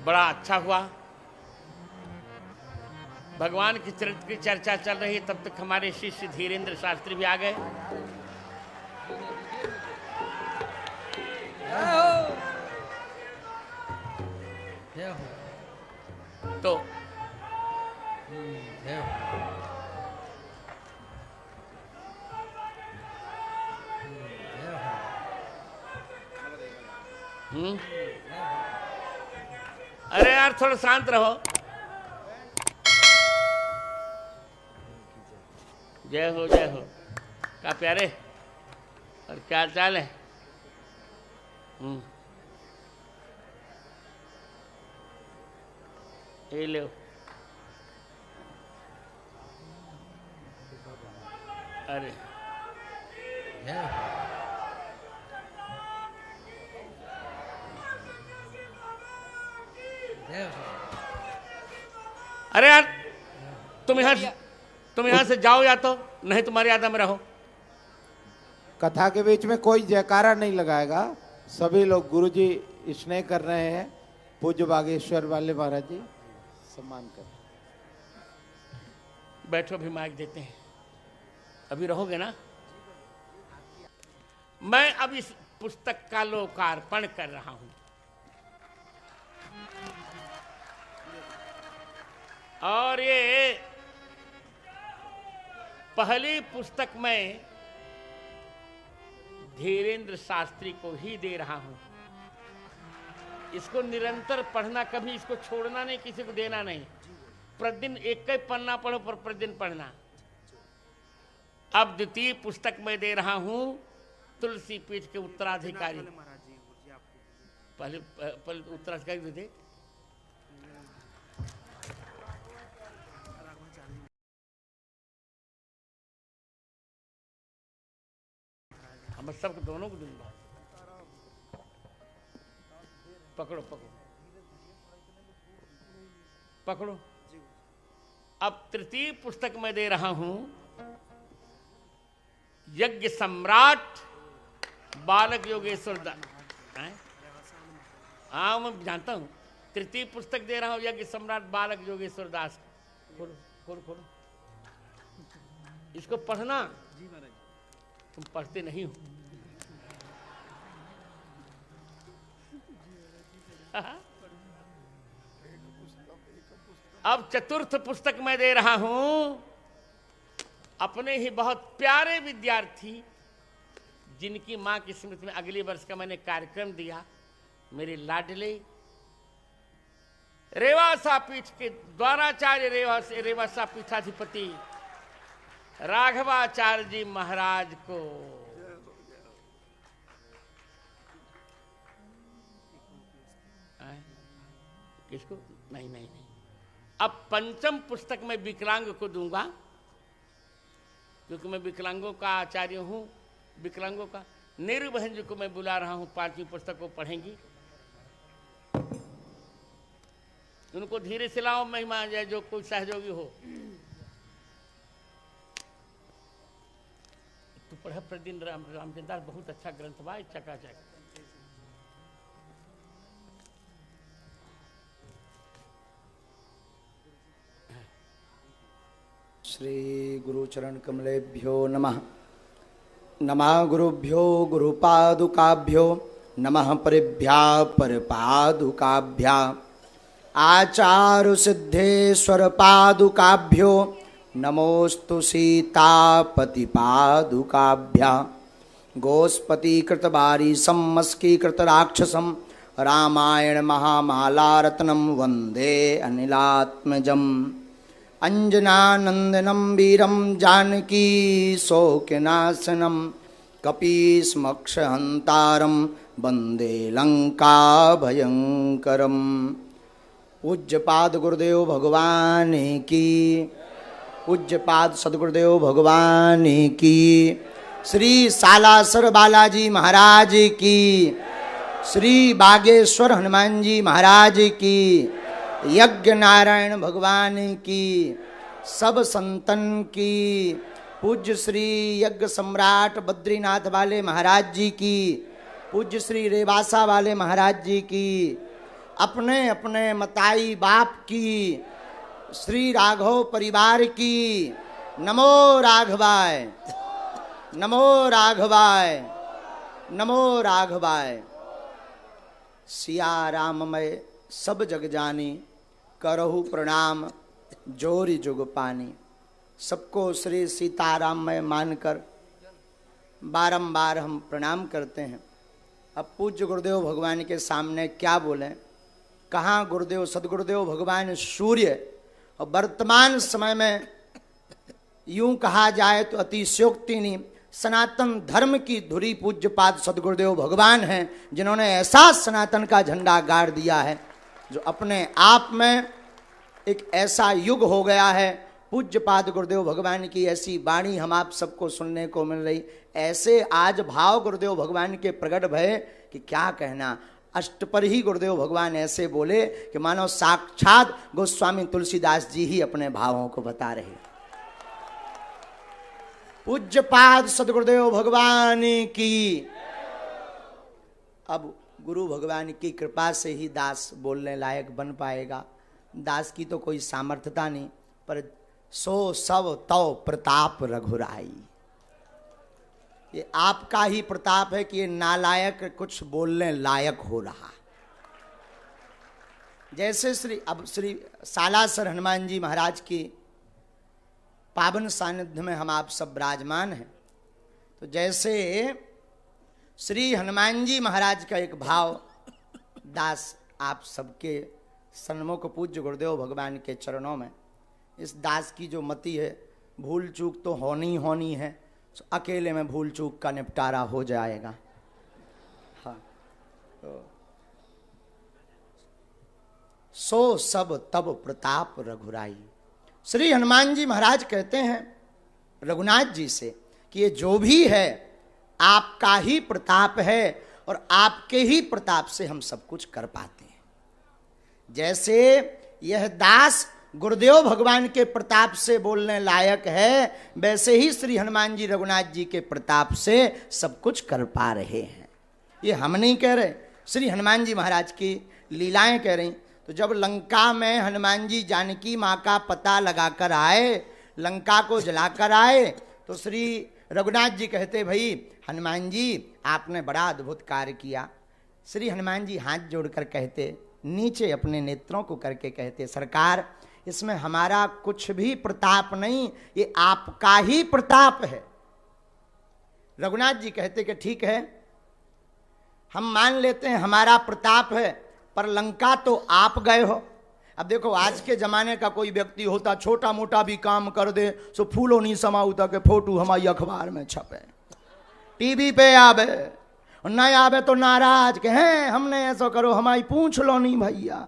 बड़ा अच्छा हुआ। भगवान की चरित्र की चर्चा चल रही, तब तक हमारे शिष्य धीरेन्द्र शास्त्री भी आ गए। तो अरे यार थोड़ा शांत रहो। जय हो जय हो। क्या प्यारे, और क्या चाल है? ये लो। अरे अरे यार तुम यहाँ से जाओ, या तो नहीं तुम्हारी याद में रहो। कथा के बीच में कोई जयकारा नहीं लगाएगा। सभी लोग गुरुजी स्नेह कर रहे हैं। पूज्य बागेश्वर वाले महाराज जी सम्मान कर। बैठो, अभी माइक देते हैं। अभी रहोगे ना? मैं अब इस पुस्तक का लोकार्पण कर रहा हूं। और ये पहली पुस्तक मैं धीरेन्द्र शास्त्री को ही दे रहा हूं। इसको निरंतर पढ़ना, कभी इसको छोड़ना नहीं, किसी को देना नहीं। प्रतिदिन एक ही पन्ना पढ़ो, पर प्रतिदिन पढ़ना। अब द्वितीय पुस्तक मैं दे रहा हूं तुलसी पीठ के उत्तराधिकारी। पहले उत्तराधिकारी दे दे। हम सबको दोनों को दूंगा। पकड़ो पकड़ो पकड़ो। अब तृतीय पुस्तक मैं दे रहा हूं यज्ञ सम्राट बालक योगेश्वर दास। हाँ मैं जानता हूं। तृतीय पुस्तक दे रहा हूं यज्ञ सम्राट बालक योगेश्वर दास। खोलो खोलो खोलो। इसको पढ़ना। तुम पढ़ते नहीं हो। अब चतुर्थ पुस्तक मैं दे रहा हूं अपने ही बहुत प्यारे विद्यार्थी, जिनकी मां की स्मृति में अगले वर्ष का मैंने कार्यक्रम दिया, मेरे लाडले रेवासा पीठ के द्वाराचार्य रेवासा पीठाधिपति राघवाचार्य जी महाराज को। किसको? नहीं नहीं नहीं। अब पंचम पुस्तक मैं विकलांग को दूंगा, क्योंकि मैं विकलांगों का आचार्य हूं। विकलांगों का नेहरू बहन जी को मैं बुला रहा हूं, पांचवी पुस्तक को पढ़ेंगी। उनको धीरे से लाओ, महिमा जाए, जो कोई सहयोगी हो। तू पढ़ा प्रतिदिन रामचंद्र दास, बहुत अच्छा ग्रंथ बा, चकाचक। श्री गुरुचरण कमलेभ्यो नमः। नमः गुरुभ्यो गुरुपादुकाभ्यो नमः परिभ्या परपादुकाभ्या आचार्य सिद्धेश्वर पादुकाभ्यो नमोस्तु सीतापति पादुकाभ्या गोस्पति कृतबारी सम्मस्कीकृत राक्षसम रामायण महामालारत्नम वंदे अनिलात्मजम अंजनानंदनम वीरम जानकी शोकनाशनम कपीसमक्षहंतारम वंदे लंका भयंकरम। पूज्यपाद गुरुदेव भगवान की, पूज्यपाद सदगुरुदेव भगवान की, श्री सालासर बालाजी महाराज की, श्री बागेश्वर हनुमान जी महाराज की, यज्ञ नारायण भगवान की, सब संतन की, पूज्य श्री यज्ञ सम्राट बद्रीनाथ वाले महाराज जी की, पूज्य श्री रेवासा वाले महाराज जी की, अपने अपने मताई बाप की, श्री राघव परिवार की। नमो राघवाय, नमो राघवाय, नमो राघवाय। सिया राममय सब जग जानी, करहु प्रणाम जोरी जुग पानी। सबको श्री सीताराममय मानकर बारंबार हम प्रणाम करते हैं। अब पूज्य गुरुदेव भगवान के सामने क्या बोलें, कहाँ गुरुदेव सदगुरुदेव भगवान सूर्य, और वर्तमान समय में यूं कहा जाए तो अतिशयोक्ति नहीं, सनातन धर्म की धुरी पूज्यपाद सदगुरुदेव भगवान हैं, जिन्होंने ऐसा सनातन का झंडा गाड़ दिया है जो अपने आप में एक ऐसा युग हो गया है। पूज्यपाद गुरुदेव भगवान की ऐसी वाणी हम आप सबको सुनने को मिल रही। ऐसे आज भाव गुरुदेव भगवान के प्रकट भय कि क्या कहना। अष्टपर ही गुरुदेव भगवान ऐसे बोले कि मानो साक्षात गोस्वामी तुलसीदास जी ही अपने भावों को बता रहे। पूज्यपाद सदगुरुदेव भगवान की। अब गुरु भगवान की कृपा से ही दास बोलने लायक बन पाएगा। दास की तो कोई सामर्थ्यता नहीं, पर सो सब तव प्रताप रघुराई। ये आपका ही प्रताप है कि ये नालायक कुछ बोलने लायक हो रहा। जैसे श्री सालासर हनुमान जी महाराज की पावन सानिध्य में हम आप सब विराजमान हैं, तो जैसे श्री हनुमान जी महाराज का एक भाव दास आप सबके सन्मुख पूज्य गुरुदेव भगवान के चरणों में। इस दास की जो मति है, भूल चूक तो होनी है, तो अकेले में भूल चूक का निपटारा हो जाएगा। हाँ, तो सो सब तब प्रताप रघुराई। श्री हनुमान जी महाराज कहते हैं रघुनाथ जी से कि ये जो भी है आपका ही प्रताप है, और आपके ही प्रताप से हम सब कुछ कर पाते हैं। जैसे यह दास गुरुदेव भगवान के प्रताप से बोलने लायक है, वैसे ही श्री हनुमान जी रघुनाथ जी के प्रताप से सब कुछ कर पा रहे हैं। ये हम नहीं कह रहे, श्री हनुमान जी महाराज की लीलाएं कह रही। तो जब लंका में हनुमान जी जानकी माँ का पता लगाकर आए, लंका को जलाकर आए, तो श्री रघुनाथ जी कहते भाई हनुमान जी आपने बड़ा अद्भुत कार्य किया। श्री हनुमान जी हाथ जोड़कर कहते, नीचे अपने नेत्रों को करके कहते, सरकार इसमें हमारा कुछ भी प्रताप नहीं, ये आपका ही प्रताप है। रघुनाथ जी कहते कि ठीक है, हम मान लेते हैं हमारा प्रताप है, पर लंका तो आप गए हो। अब देखो आज के जमाने का कोई व्यक्ति होता, छोटा मोटा भी काम कर दे, सो फूलों नहीं समाऊता के फोटो हमारी अखबार में छपे, टीवी पे आवे, और न आवे तो नाराज के हैं हमने ऐसा करो, हमारी पूछ लो नहीं भैया।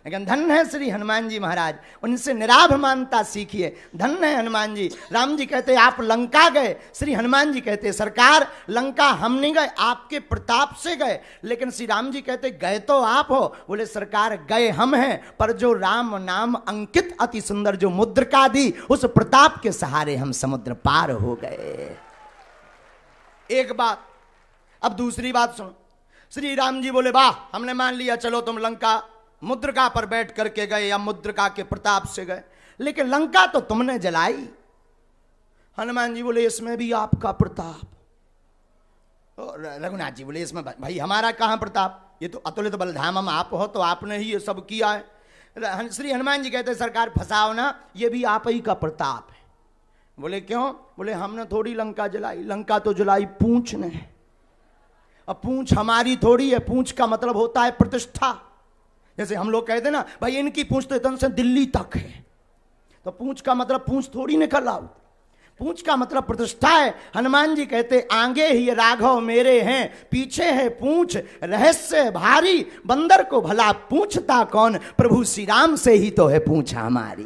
लेकिन धन है श्री हनुमान जी महाराज, उनसे निराभ मानता सीखिए। धन है हनुमान जी। राम जी कहते आप लंका गए, श्री हनुमान जी कहते सरकार लंका हम नहीं गए, आपके प्रताप से गए। लेकिन श्री राम जी कहते गए तो आप हो। बोले सरकार गए हम हैं, पर जो राम नाम अंकित अति सुंदर जो मुद्रिका दी, उस प्रताप के सहारे हम समुद्र पार हो गए। एक बात। अब दूसरी बात सुनो। श्री राम जी बोले वाह, हमने मान लिया, चलो तुम लंका मुद्रिका पर बैठ करके गए या मुद्रिका के प्रताप से गए, लेकिन लंका तो तुमने जलाई। हनुमान जी बोले इसमें भी आपका प्रताप। रघुनाथ जी बोले इसमें भाई हमारा कहां प्रताप, ये तो अतुलित बलधामम आप हो, तो आपने ही ये सब किया है। श्री हनुमान जी कहते सरकार फंसाओ ना, ये भी आप ही का प्रताप है। बोले क्यों? बोले हमने थोड़ी लंका जलाई, लंका तो जलाई पूंछ ने। अब पूंछ हमारी थोड़ी है, पूंछ का मतलब होता है प्रतिष्ठा। जैसे हम लोग कहते ना भाई इनकी पूंछ तो इतन से दिल्ली तक है, तो पूंछ का मतलब पूंछ थोड़ी निकल आओ, पूंछ का मतलब प्रतिष्ठा है। हनुमान जी कहते आगे ही राघव मेरे हैं, पीछे है पूंछ रहस्य भारी, बंदर को भला पूछता कौन, प्रभु श्री राम से ही तो है पूंछ हमारी।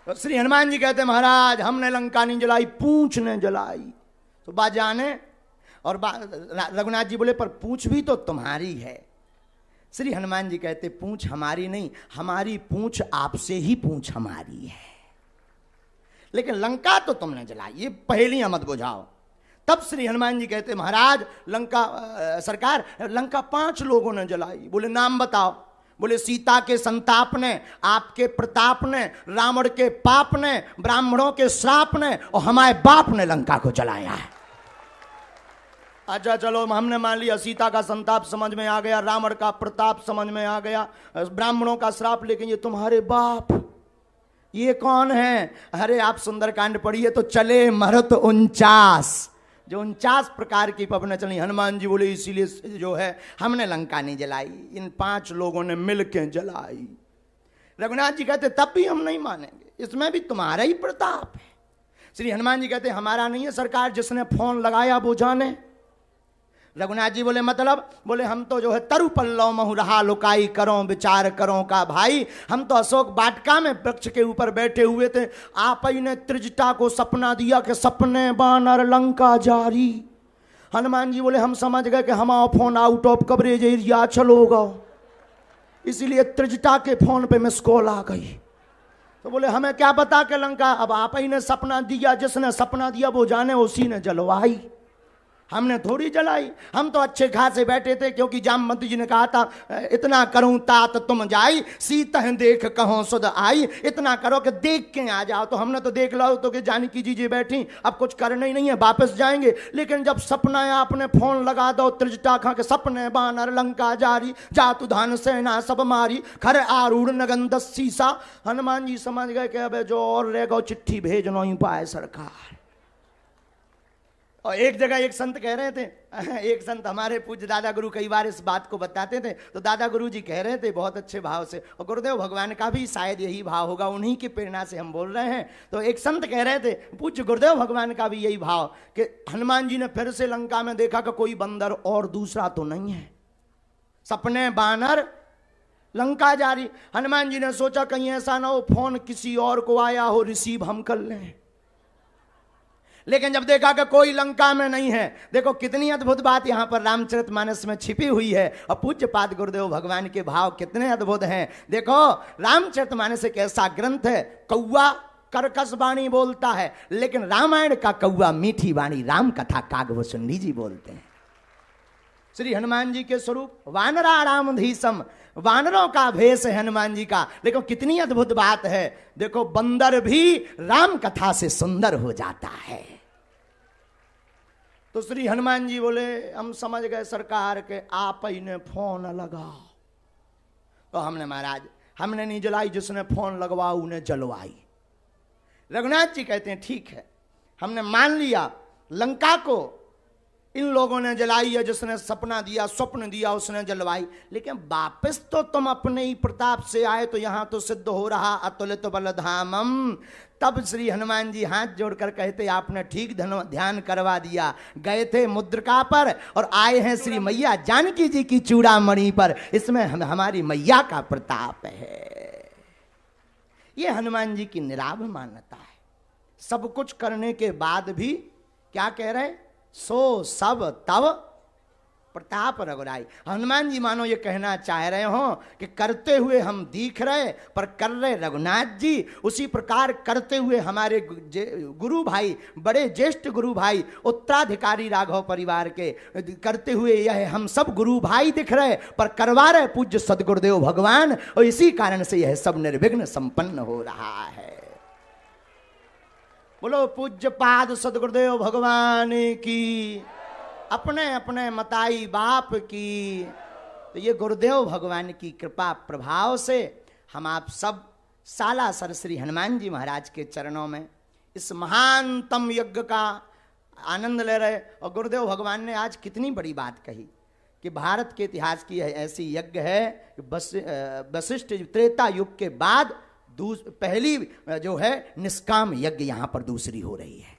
तो श्री हनुमान जी कहते महाराज हमने लंका नहीं जलाई, पूंछ ने जलाई। तो बात जाने, और रघुनाथ जी बोले पर पूंछ भी तो तुम्हारी है। श्री हनुमान जी कहते पूंछ हमारी नहीं, हमारी पूंछ आपसे ही पूंछ हमारी है, लेकिन लंका तो तुमने जलाई। ये पहेलियां मत बुझाओ। तब श्री हनुमान जी कहते महाराज लंका सरकार लंका 5 लोगों ने जलाई। बोले नाम बताओ। बोले सीता के संताप ने, आपके प्रताप ने, रावण के पाप ने, ब्राह्मणों के श्राप ने और हमारे बाप ने लंका को जलाया है। अच्छा चलो हमने मान लिया सीता का संताप समझ में आ गया, रावण का प्रताप समझ में आ गया, ब्राह्मणों का श्राप, लेकिन ये तुम्हारे बाप ये कौन है? अरे आप सुंदरकांड पढ़िए तो चले मरत 49, जो 49 प्रकार की पवने चली। हनुमान जी बोले इसीलिए जो है हमने लंका नहीं जलाई, इन 5 लोगों ने मिलकर जलाई। रघुनाथ जी कहते तब भी हम नहीं मानेंगे, इसमें भी तुम्हारा ही प्रताप है। श्री हनुमान जी कहते हमारा नहीं है सरकार, जिसने फोन लगाया वो जाने। रघुनाथ जी बोले मतलब? बोले हम तो जो है तरु पल्लव महु रहा लुकाई करो विचार करो का भाई, हम तो अशोक वाटिका में वृक्ष के ऊपर बैठे हुए थे, आप ही ने त्रिजटा को सपना दिया कि सपने बानर लंका जारी। हनुमान जी बोले हम समझ गए कि हमारा phone out of coverage area चलोगा, इसीलिए त्रिजटा के फोन पे मिस कॉल आ गई। तो बोले हमें क्या पता कि लंका, अब आप ही ने सपना दिया, जिसने सपना दिया वो जाने, उसी ने जलवाई, हमने थोड़ी जलाई। हम तो अच्छे खासे बैठे थे, क्योंकि जामवंती जी ने कहा था इतना करूं तात तुम जाई, सीता देख कहो सुध आई, इतना करो कि देख के आ जाओ। तो हमने तो देख लो तो कि जानकी जी बैठी, अब कुछ करना ही नहीं है, वापस जाएंगे। लेकिन जब सपना आपने फोन लगा दो त्रिजटा खा के सपने बानर लंका जारी, जातु धान सेना सब मारी, खर आरूढ़ नगन सीसा। हनुमान जी समझ गए कि अब जो और रह गो चिट्ठी भेज नहीं पाए सरकार। और एक जगह एक संत कह रहे थे, एक संत हमारे पूज्य दादा गुरु कई बार इस बात को बताते थे, तो दादा गुरु जी कह रहे थे बहुत अच्छे भाव से, और गुरुदेव भगवान का भी शायद यही भाव होगा, उन्हीं की प्रेरणा से हम बोल रहे हैं। तो एक संत कह रहे थे पूज्य गुरुदेव भगवान का भी यही भाव कि हनुमान जी ने फिर से लंका में देखा कि कोई बंदर और दूसरा तो नहीं है, सपने बानर लंका जारी। हनुमान जी ने सोचा कहीं ऐसा ना हो फोन किसी और को आया हो, रिसीव हम कर लें। लेकिन जब देखा कि कोई लंका में नहीं है, देखो कितनी अद्भुत बात यहां पर रामचरितमानस में छिपी हुई है, और पूज्यपाद गुरुदेव भगवान के भाव कितने अद्भुत हैं। देखो रामचरितमानस एक ऐसा ग्रंथ है, कौआ कर्कश वाणी बोलता है, लेकिन रामायण का कौआ मीठी वाणी राम कथा कागभूषणी जी बोलते हैं। श्री हनुमान जी के स्वरूप वानरा रामधीसम, वानरों का भेष है हनुमान जी का, लेकिन कितनी अद्भुत बात है। देखो बंदर भी राम कथा से सुंदर हो जाता है। तो श्री हनुमान जी बोले हम समझ गए सरकार के आप ही ने फोन लगाओ। तो हमने महाराज हमने नहीं जलाई, जिसने फोन लगवाओ उन्हें जलवाई। रघुनाथ जी कहते हैं ठीक है, हमने मान लिया लंका को इन लोगों ने जलाई है, जिसने सपना दिया स्वप्न दिया उसने जलवाई, लेकिन वापस तो तुम अपने ही प्रताप से आए, तो यहां तो सिद्ध हो रहा अतुलित बलधामम। तब श्री हनुमान जी हाथ जोड़कर कहते आपने ठीक ध्यान करवा दिया, गए थे मुद्रिका पर और आए हैं श्री मैया जानकी जी की चूड़ामणि पर, इसमें हमारी मैया का प्रताप है। ये हनुमान जी की निराभ मान्यता है। सब कुछ करने के बाद भी क्या कह रहे, सो सब तब प्रताप रघुराई। हनुमान जी मानो ये कहना चाह रहे हो कि करते हुए हम दिख रहे पर कर रहे रघुनाथ जी, उसी प्रकार करते हुए हमारे गुरु भाई, बड़े ज्येष्ठ गुरु भाई, उत्तराधिकारी राघव परिवार के करते हुए यह हम सब गुरु भाई दिख रहे पर करवा रहे पूज्य सदगुरुदेव भगवान, और इसी कारण से यह सब निर्विघ्न संपन्न हो रहा है। बोलो पूज्य पाद सदगुरुदेव भगवान की, अपने अपने मताई बाप की। तो ये गुरुदेव भगवान की कृपा प्रभाव से हम आप सब सालासर श्री हनुमान जी महाराज के चरणों में इस महानतम यज्ञ का आनंद ले रहे। और गुरुदेव भगवान ने आज कितनी बड़ी बात कही कि भारत के इतिहास की ऐसी यज्ञ है कि वशिष्ठ त्रेता युग के बाद पहली जो है निष्काम यज्ञ यहां पर दूसरी हो रही है।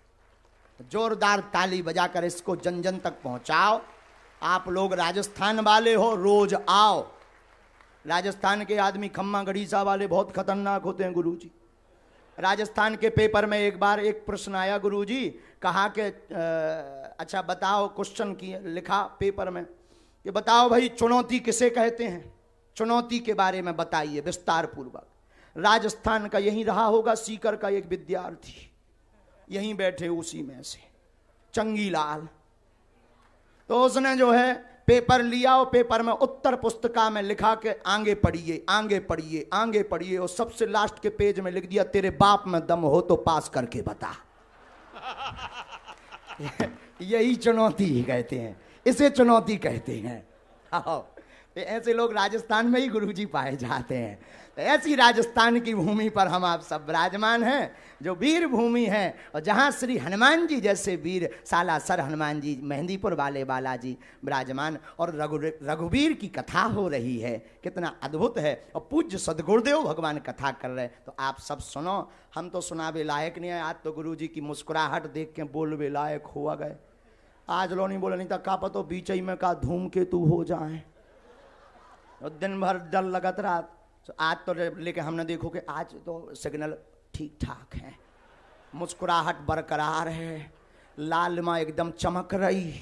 जोरदार ताली बजाकर इसको जन जन तक पहुंचाओ। आप लोग राजस्थान वाले हो, रोज आओ। राजस्थान के आदमी खम्मा गढ़ीसा वाले बहुत खतरनाक होते हैं गुरुजी। राजस्थान के पेपर में एक बार एक प्रश्न आया गुरुजी, कहा कि अच्छा बताओ, क्वेश्चन की लिखा पेपर में कि बताओ भाई चुनौती किसे कहते हैं, चुनौती के बारे में बताइए विस्तार पूर्वक। राजस्थान का यही रहा होगा, सीकर का एक विद्यार्थी यहीं बैठे उसी में से चंगीलाल। तो उसने जो है पेपर लिया और पेपर में उत्तर पुस्तिका में लिखा के आगे पढ़िए, आगे पढ़िए, आगे पढ़िए, और सबसे लास्ट के पेज में लिख दिया, तेरे बाप में दम हो तो पास करके बता। यही चुनौती कहते हैं, इसे चुनौती कहते हैं। आओ, ऐसे लोग राजस्थान में ही गुरुजी पाए जाते हैं। तो ऐसी राजस्थान की भूमि पर हम आप सब विराजमान हैं, जो वीर भूमि है, और जहाँ श्री हनुमान जी जैसे वीर, सालासर हनुमान जी, मेहंदीपुर वाले बालाजी विराजमान, और रघुवीर की कथा हो रही है। कितना अद्भुत है। और पूज्य सदगुरुदेव भगवान कथा कर रहे, तो आप सब सुनो। हम तो सुनावे लायक नहीं है, आज तो गुरुजी की मुस्कुराहट देख के बोलवे लायक हुआ गए। आज लो नहीं बोला, नहीं था का पतो बीच में का धूमकेतु हो जाए, दिन भर डर लगत रात। तो आज तो लेके हमने देखो कि आज तो सिग्नल ठीक ठाक है, मुस्कुराहट बरकरार है, लालिमा एकदम चमक रही।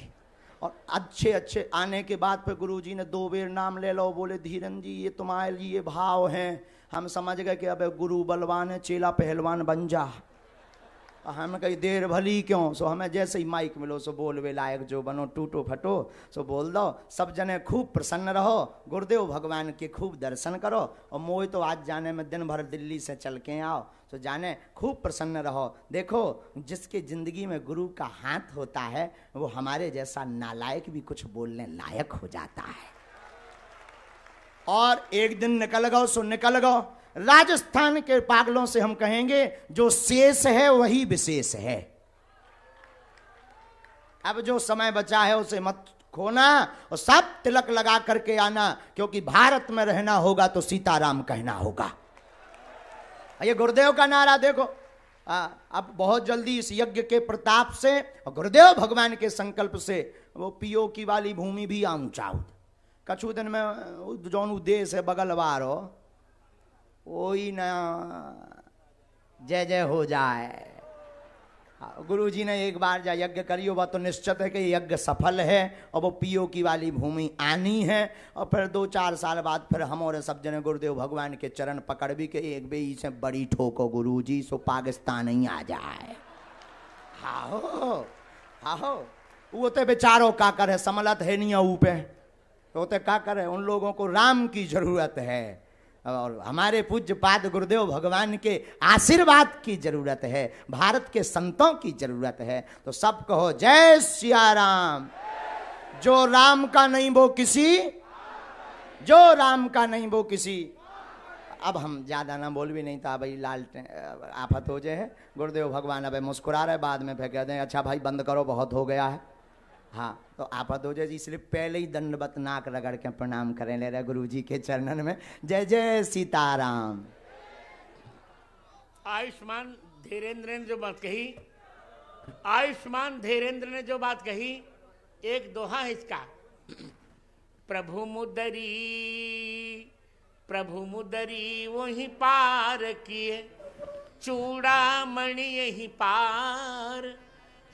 और अच्छे अच्छे आने के बाद फिर गुरुजी ने 2 बेर नाम ले लो, बोले धीरन जी ये तुम्हारे लिए भाव हैं। हम समझ गए कि अब गुरु बलवान है, चेला पहलवान बन जा। हम कहीं देर भली क्यों, सो हमें जैसे ही माइक मिलो सो बोलवे लायक जो बनो, टूटो फटो सो बोल दो। सब जने खूब प्रसन्न रहो, गुरुदेव भगवान के खूब दर्शन करो। और मोह तो आज जाने में दिन भर दिल्ली से चल के आओ, तो जाने खूब प्रसन्न रहो। देखो जिसके जिंदगी में गुरु का हाथ होता है, वो हमारे जैसा नालायक भी कुछ बोलने लायक हो जाता है। और एक दिन निकल गो सो निकल गो। राजस्थान के पागलों से हम कहेंगे, जो शेष है वही विशेष है। अब जो समय बचा है उसे मत खोना, और सब तिलक लगा करके आना, क्योंकि भारत में रहना होगा तो सीताराम कहना होगा। ये गुरुदेव का नारा देखो। अब बहुत जल्दी इस यज्ञ के प्रताप से और गुरुदेव भगवान के संकल्प से वो पीओ की वाली भूमि भी आऊंचाऊ। कछु दिन में जौन देश है बगल वारो, वही ना जय जय हो जाए। गुरुजी ने एक बार जा यज्ञ करियो, बात तो निश्चित है कि यज्ञ सफल है, और वो पीओ की वाली भूमि आनी है। और फिर 2-4 साल बाद फिर हम और सब जने गुरुदेव भगवान के चरण पकड़ भी के एक बे से बड़ी ठोको गुरुजी, सो पाकिस्तान ही आ जाए। हाहो हाहो, वो तो बेचारों का करे, समलत है नहीं ऊपे, तो का करे, उन लोगों को राम की जरूरत है, और हमारे पूज्य पाद गुरुदेव भगवान के आशीर्वाद की जरूरत है, भारत के संतों की जरूरत है। तो सब कहो जय सिया राम। जो राम का नहीं वो किसी, जो राम का नहीं वो किसी। अब हम ज्यादा ना बोल भी नहीं था भाई, लाल आफत हो जाए। गुरुदेव भगवान अब मुस्कुरा रहे, बाद में फिर कहते हैं अच्छा भाई बंद करो, बहुत हो गया है। हाँ, तो आफत हो जाए, इसलिए पहले ही दंडवत नाक रगड़ के प्रणाम करें ले रहे गुरु जी के चरणन में। जय जय सीताराम। आयुष्मान धीरेन्द्र ने जो बात कही, आयुष्मान धीरेन्द्र ने जो बात कही, एक दोहा है इसका। प्रभु मुदरी वही पार किए, चूड़ामणि यही पार,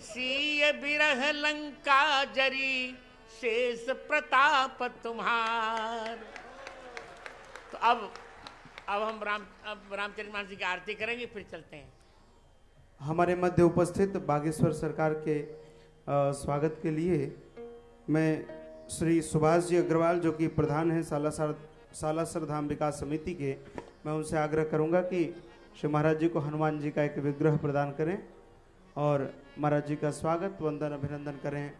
सीय बिरह लंका जरी, शेष प्रताप तुम्हार। तो अब हम रामचरितमानस जी की आरती करेंगे, फिर चलते हैं। हमारे मध्य उपस्थित बागेश्वर सरकार के स्वागत के लिए मैं श्री सुभाष जी अग्रवाल, जो कि प्रधान हैं सालासर धाम विकास समिति के, मैं उनसे आग्रह करूंगा कि श्री महाराज जी को हनुमान जी का एक विग्रह प्रदान करें और महाराज जी का स्वागत वंदन अभिनंदन करें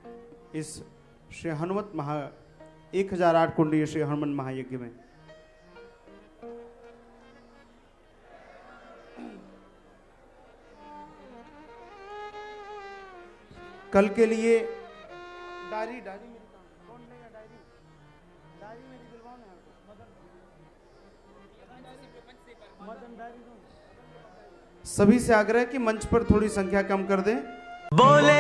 इस श्री हनुमत 1008 कुंडीय श्री हनुमान महायज्ञ में। कल के लिए डायरी कौन लेगा? डायरी मेरी दिलवाओ ना, मदन डायरी। सभी से आग्रह है कि मंच पर थोड़ी संख्या कम कर दें। बोले